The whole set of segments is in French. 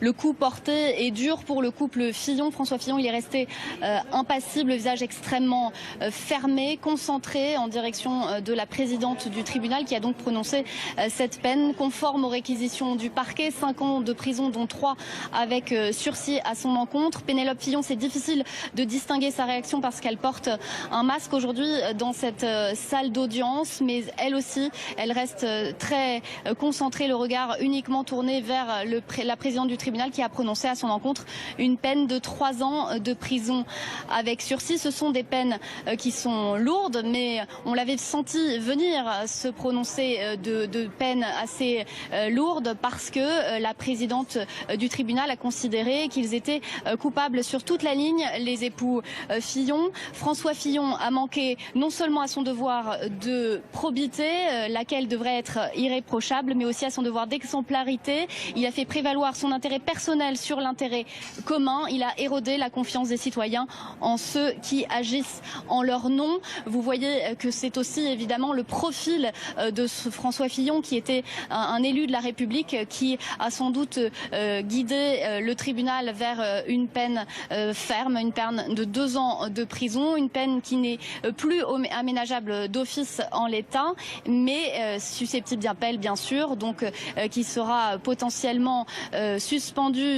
Le coup porté est dur pour le couple Fillon. François Fillon, il est resté impassible, le visage extrêmement fermé, concentré en direction de la présidente du tribunal qui a donc prononcé cette peine conforme aux réquisitions du parquet. 5 ans de prison, dont 3 avec sursis à son encontre. Pénélope Fillon, c'est difficile de distinguer sa réaction parce qu'elle porte un masque aujourd'hui dans cette salle d'audience. Mais elle aussi, elle reste très concentrée, le regard uniquement tourné vers la présidente du tribunal qui a prononcé à son encontre une peine de 3 ans de prison avec sursis. Ce sont des peines qui sont lourdes, mais on l'avait senti venir, se prononcer de peines assez lourdes parce que la présidente du tribunal a considéré qu'ils étaient coupables sur toute la ligne, les époux Fillon. François Fillon a manqué non seulement à son devoir de probité, laquelle devrait être irréprochable, mais aussi à son devoir d'exemplarité. Il a fait prévaloir son intérêt personnel sur l'intérêt commun. Il a érodé la confiance des citoyens en ceux qui agissent en leur nom. Vous voyez que c'est aussi évidemment le profil de ce François Fillon qui était un élu de la République qui a sans doute guidé le tribunal vers une peine ferme, une peine de 2 ans de prison, une peine qui n'est plus aménageable d'office en l'état, mais susceptible d'appel bien sûr, donc qui sera potentiellement suspendu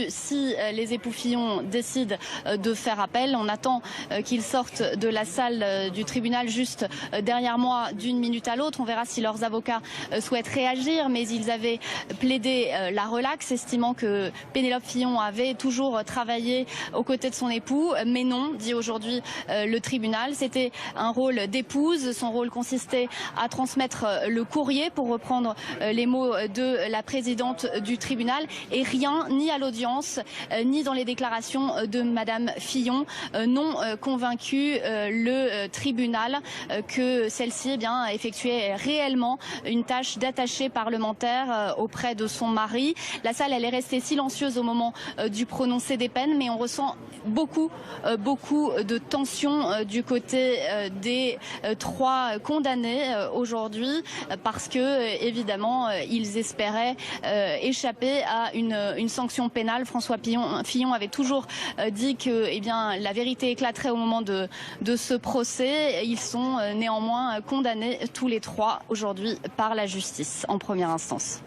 si les époux Fillon décident de faire appel. On attend qu'ils sortent de la salle du tribunal juste derrière moi d'une minute à l'autre. On verra si leurs avocats souhaitent réagir, mais ils avaient plaidé la relaxe, estimant que Pénélope Fillon avait toujours travaillé aux côtés de son époux. Mais non, dit aujourd'hui le tribunal, c'était un rôle d'épouse. Son rôle consistait à transmettre le courrier, pour reprendre les mots de la présidente du tribunal, et rien, ni à l'audience, ni dans les déclarations de Madame Fillon, n'ont convaincu le tribunal que celle-ci effectuait réellement une tâche d'attachée parlementaire auprès de son mari. La salle, elle est restée silencieuse au moment du prononcé des peines, mais on ressent beaucoup de tension du côté des 3 condamnés aujourd'hui, parce que évidemment ils espéraient échapper à une sanction pénale. François Fillon avait toujours dit que la vérité éclaterait au moment de ce procès. Ils sont néanmoins condamnés tous les 3 aujourd'hui par la justice en première instance.